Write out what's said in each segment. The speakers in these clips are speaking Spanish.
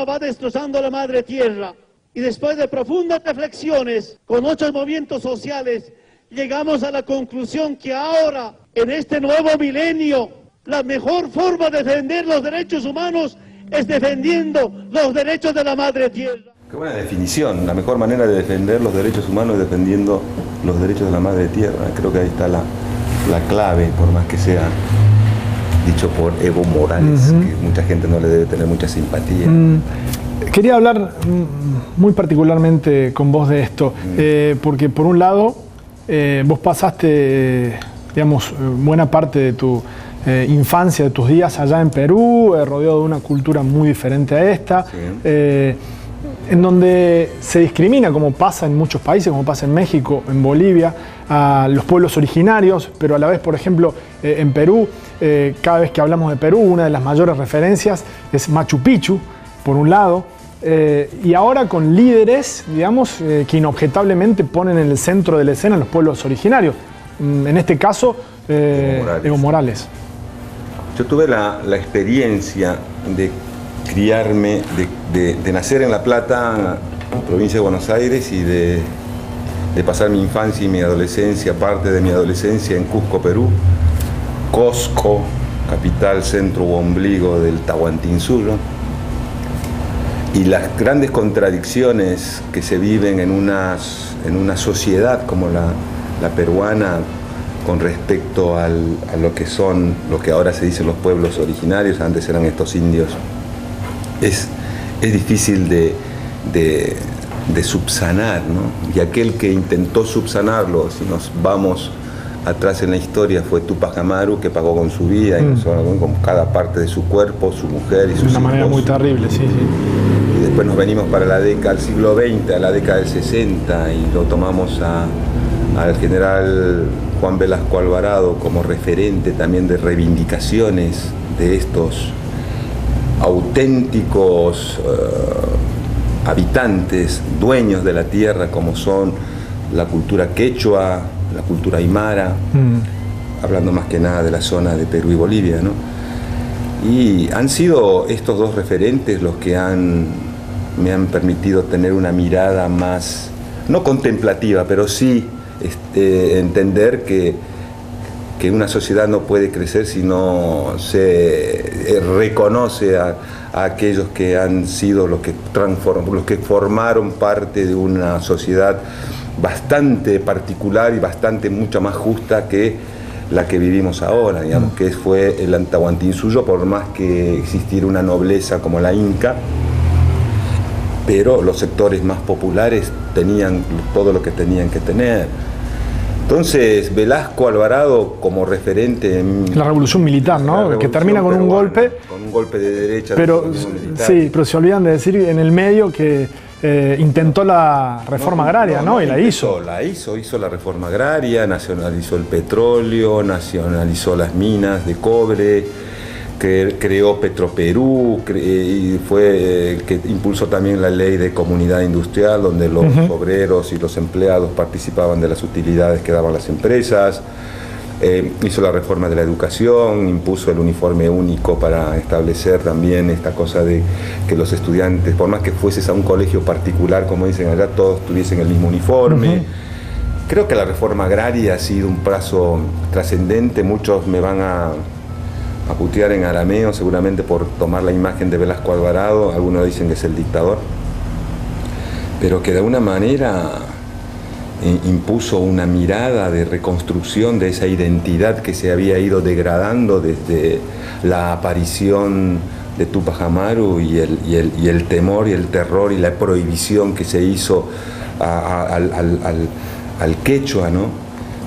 Va destrozando la madre tierra y después de profundas reflexiones con muchos movimientos sociales llegamos a la conclusión que ahora en este nuevo milenio la mejor forma de defender los derechos humanos es defendiendo los derechos de la madre tierra. Qué buena definición, la mejor manera de defender los derechos humanos es defendiendo los derechos de la madre tierra. Creo que ahí está la clave, por más que sea dicho por Evo Morales, que mucha gente no le debe tener mucha simpatía. Quería hablar muy particularmente con vos de esto, porque por un lado vos pasaste, digamos, buena parte de tu infancia, de tus días allá en Perú, rodeado de una cultura muy diferente a esta, en donde se discrimina, como pasa en muchos países, como pasa en México, en Bolivia, a los pueblos originarios, pero a la vez, por ejemplo, en Perú, cada vez que hablamos de Perú, una de las mayores referencias es Machu Picchu, por un lado, y ahora con líderes, digamos, que inobjetablemente ponen en el centro de la escena a los pueblos originarios. En este caso, Evo Morales. Yo tuve la experiencia de criarme, de nacer en La Plata, provincia de Buenos Aires, y de pasar mi infancia y mi adolescencia, parte de mi adolescencia en Cusco, Perú, Cosco, capital, centro u ombligo del Tahuantinsuyo, y las grandes contradicciones que se viven en una sociedad como la peruana con respecto a lo que son, lo que ahora se dicen los pueblos originarios, antes eran estos indios. Es difícil de subsanar, ¿no? Y aquel que intentó subsanarlo, si nos vamos atrás en la historia, fue Tupac Amaru, que pagó con su vida, y con cada parte de su cuerpo, su mujer y sus hijos. De una manera muy terrible, sí. Y después nos venimos para al siglo XX, a la década del 60, y lo tomamos al general Juan Velasco Alvarado como referente también de reivindicaciones de estos auténticos habitantes, dueños de la tierra, como son la cultura quechua, la cultura aymara, hablando más que nada de la zona de Perú y Bolivia, ¿no? Y han sido estos dos referentes los que me han permitido tener una mirada más, no contemplativa, pero sí entender que una sociedad no puede crecer si no se reconoce a aquellos que han sido los que formaron parte de una sociedad bastante particular y mucho más justa que la que vivimos ahora, digamos, que fue el Tahuantinsuyo, por más que existiera una nobleza como la inca, pero los sectores más populares tenían todo lo que tenían que tener. Entonces, Velasco Alvarado como referente en la revolución militar, ¿no? Que termina con un golpe. Con un golpe de derecha. Pero sí, pero se olvidan de decir en el medio que intentó la reforma agraria, ¿no? Y la hizo. Hizo la reforma agraria, nacionalizó el petróleo, nacionalizó las minas de cobre, creó Petroperú, y fue el que impulsó también la ley de comunidad industrial, donde los obreros y los empleados participaban de las utilidades que daban las empresas. Hizo la reforma de la educación, impuso el uniforme único para establecer también esta cosa de que los estudiantes, por más que fueses a un colegio particular, como dicen allá, todos tuviesen el mismo uniforme. Creo que la reforma agraria ha sido un paso trascendente. Muchos me van a putear en arameo, seguramente por tomar la imagen de Velasco Alvarado. Algunos dicen que es el dictador, pero que de alguna manera impuso una mirada de reconstrucción de esa identidad que se había ido degradando desde la aparición de Tupac Amaru y el temor y el terror y la prohibición que se hizo al quechua, ¿no?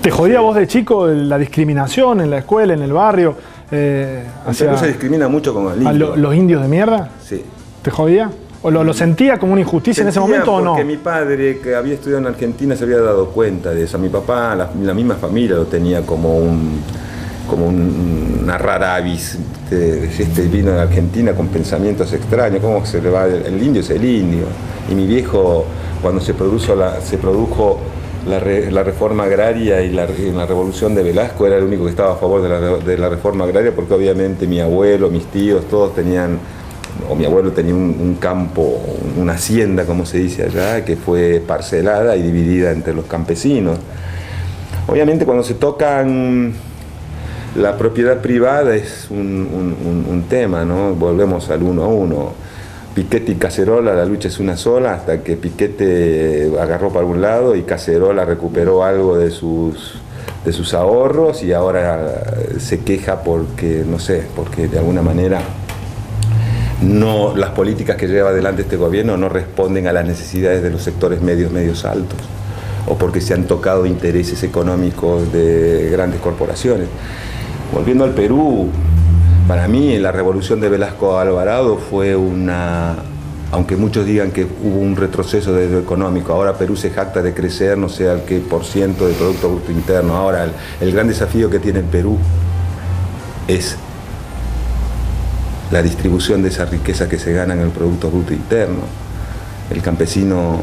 ¿Te jodía vos de chico la discriminación en la escuela, en el barrio? En Perú se discrimina mucho con el indio. ¿Los indios de mierda? Sí. ¿Te jodía? ¿O lo sentía como una injusticia en ese momento o no? Porque mi padre, que había estudiado en Argentina, se había dado cuenta de eso. Mi papá, la misma familia lo tenía como una rara avis. Vino de Argentina con pensamientos extraños, como se le va, el indio es el indio. Y mi viejo, cuando se produjo la reforma agraria y la revolución de Velasco, era el único que estaba a favor de la reforma agraria, porque obviamente mi abuelo, mis tíos, todos tenían, o mi abuelo tenía un campo, una hacienda, como se dice allá, que fue parcelada y dividida entre los campesinos. Obviamente cuando se tocan la propiedad privada es un tema, ¿no? Volvemos al 1 a 1. Piquete y Cacerola, la lucha es una sola, hasta que Piquete agarró para un lado y Cacerola recuperó algo de sus ahorros y ahora se queja porque, no sé, porque de alguna manera las políticas que lleva adelante este gobierno no responden a las necesidades de los sectores medios altos, o porque se han tocado intereses económicos de grandes corporaciones. Volviendo al Perú, para mí la revolución de Velasco Alvarado fue aunque muchos digan que hubo un retroceso desde lo económico, ahora Perú se jacta de crecer no sé al qué % del Producto Bruto Interno. Ahora el gran desafío que tiene el Perú es la distribución de esa riqueza que se gana en el Producto Bruto Interno. El campesino,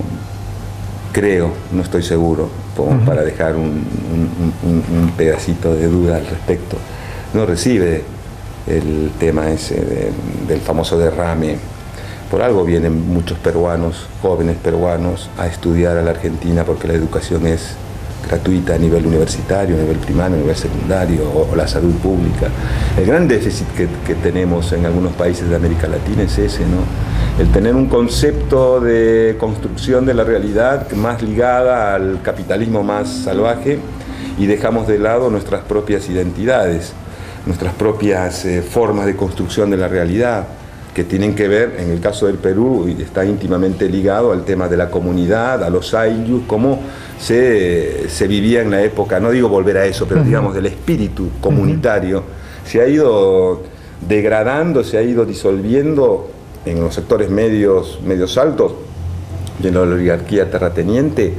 creo, no estoy seguro, como para dejar un pedacito de duda al respecto, no recibe el tema ese del famoso derrame. Por algo vienen muchos peruanos, jóvenes peruanos, a estudiar a la Argentina, porque la educación es gratuita a nivel universitario, a nivel primario, a nivel secundario, o la salud pública. El gran déficit que tenemos en algunos países de América Latina es ese, ¿no? El tener un concepto de construcción de la realidad más ligada al capitalismo más salvaje, y dejamos de lado nuestras propias identidades, nuestras propias formas de construcción de la realidad, que tienen que ver, en el caso del Perú, y está íntimamente ligado al tema de la comunidad, a los ayllus, cómo se vivía en la época, no digo volver a eso, pero digamos del espíritu comunitario, se ha ido degradando, se ha ido disolviendo en los sectores medios altos de la oligarquía terrateniente,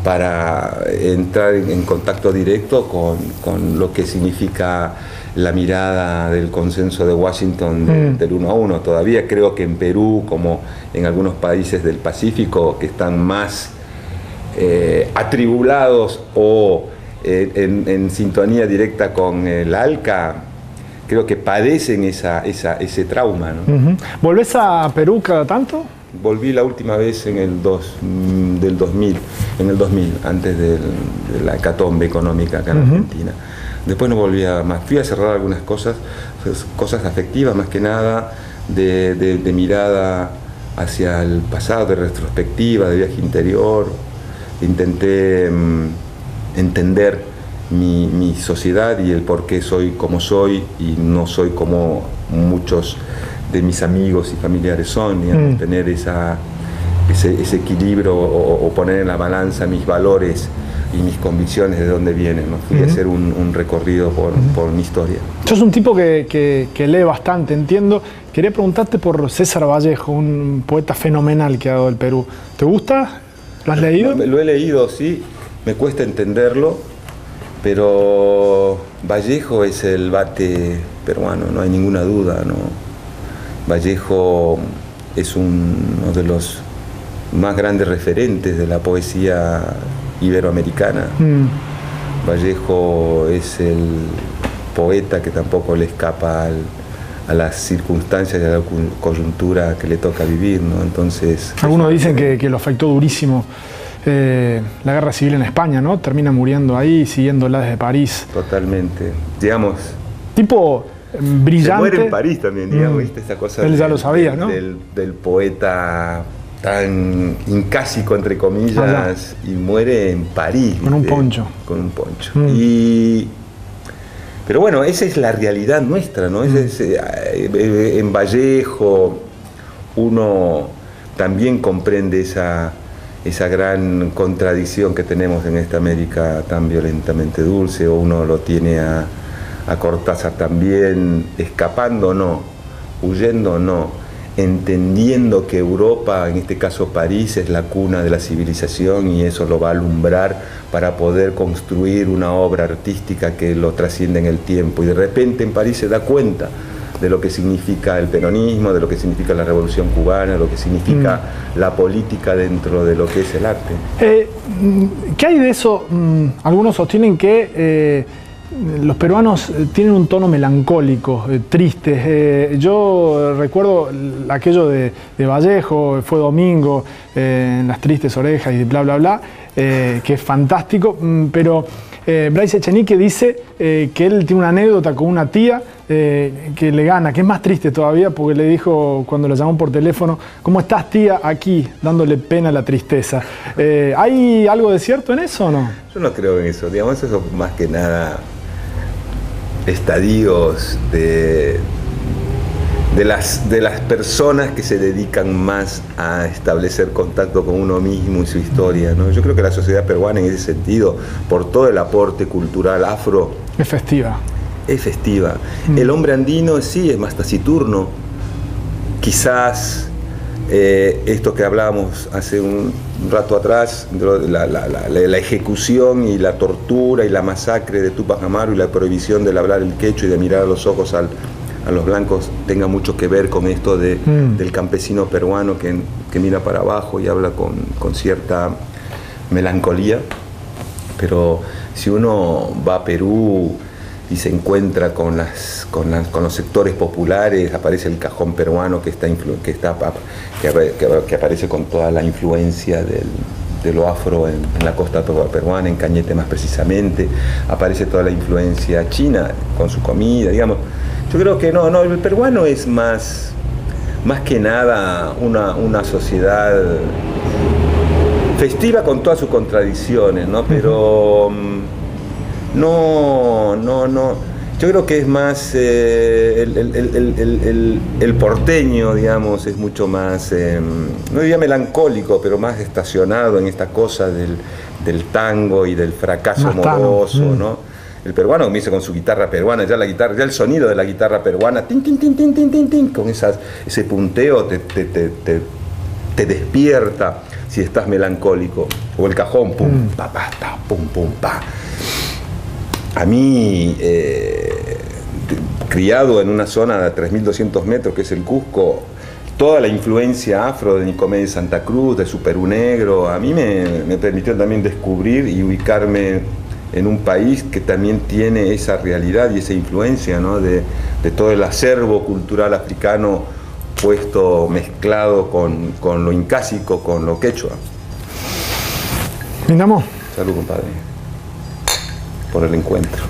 para entrar en contacto directo con lo que significa la mirada del consenso de Washington del 1 a 1. Todavía creo que en Perú, como en algunos países del Pacífico que están más atribulados o en sintonía directa con el ALCA, creo que padecen ese trauma, ¿no? ¿Volvés a Perú cada tanto? Volví la última vez en el 2000, antes de la hecatombe económica acá en Argentina. Después no volví más. Fui a cerrar algunas cosas afectivas, más que nada, de mirada hacia el pasado, de retrospectiva, de viaje interior. Intenté entender mi sociedad y el por qué soy como soy y no soy como muchos de mis amigos y familiares son, digamos, tener ese equilibrio o poner en la balanza mis valores y mis convicciones de dónde vienen, ¿no? Fui a hacer un recorrido por mi historia. Sos un tipo que lee bastante, entiendo. Quería preguntarte por César Vallejo, un poeta fenomenal que ha dado el Perú. ¿Te gusta? ¿Lo has leído? Lo he leído, sí. Me cuesta entenderlo, pero Vallejo es el bate peruano, no hay ninguna duda, ¿no? Vallejo es uno de los más grandes referentes de la poesía iberoamericana. Vallejo es el poeta que tampoco le escapa a las circunstancias y a la coyuntura que le toca vivir, ¿no? Entonces, algunos dicen que lo afectó durísimo la guerra civil en España, ¿no? Termina muriendo ahí, siguiéndola desde París. Totalmente. Digamos, tipo brillante. Se muere en París también, digamos, ¿viste? Esa cosa él ya lo sabía, ¿no? Del poeta tan incásico, entre comillas, y muere en París. Con un poncho. Con un poncho. Pero bueno, esa es la realidad nuestra, ¿no? En Vallejo uno también comprende esa gran contradicción que tenemos en esta América tan violentamente dulce, o uno lo tiene a Cortázar también, escapando no, huyendo no, entendiendo que Europa, en este caso París, es la cuna de la civilización y eso lo va a alumbrar para poder construir una obra artística que lo trasciende en el tiempo. Y de repente en París se da cuenta de lo que significa el peronismo, de lo que significa la Revolución Cubana, de lo que significa la política dentro de lo que es el arte. ¿Qué hay de eso? Algunos sostienen que los peruanos tienen un tono melancólico, triste. Yo recuerdo aquello de Vallejo, Fue Domingo, en Las Tristes Orejas y bla, bla, bla, que es fantástico, pero Bryce Echenique dice que él tiene una anécdota con una tía que le gana, que es más triste todavía porque le dijo cuando la llamó por teléfono: ¿cómo estás, tía? Aquí, dándole pena a la tristeza. ¿Hay algo de cierto en eso o no? Yo no creo en eso, digamos, eso más que nada estadios de las personas que se dedican más a establecer contacto con uno mismo y su historia, ¿no? Yo creo que la sociedad peruana en ese sentido, por todo el aporte cultural afro, es festiva. Es festiva. El hombre andino sí es más taciturno. Quizás esto que hablábamos hace un rato atrás, la ejecución y la tortura y la masacre de Túpac Amaru y la prohibición de hablar el quechua y de mirar a los ojos a los blancos, tenga mucho que ver con esto del campesino peruano que mira para abajo y habla con cierta melancolía. Pero si uno va a Perú y se encuentra con los sectores populares, aparece el cajón peruano que aparece con toda la influencia de lo afro en la costa peruana, en Cañete más precisamente, aparece toda la influencia china con su comida, digamos. Yo creo que no, el peruano es más que nada una sociedad festiva con todas sus contradicciones, ¿no? Pero no. Yo creo que es más el porteño, digamos, es mucho más, no diría melancólico, pero más estacionado en esta cosa del tango y del fracaso amoroso, ¿no? El peruano comienza con su guitarra peruana, ya el sonido de la guitarra peruana, tin, tin, tin, tin, tin, tin, tin, con ese punteo te despierta si estás melancólico. O el cajón, pum, pa, pa, ta, pum, pum, pa. A mí, criado en una zona de 3.200 metros, que es el Cusco, toda la influencia afro de Nicomé de Santa Cruz, de su Perú negro, a mí me permitió también descubrir y ubicarme en un país que también tiene esa realidad y esa influencia, ¿no? de todo el acervo cultural africano puesto, mezclado con lo incásico, con lo quechua. Brindamos. Salud, compadre, por el encuentro.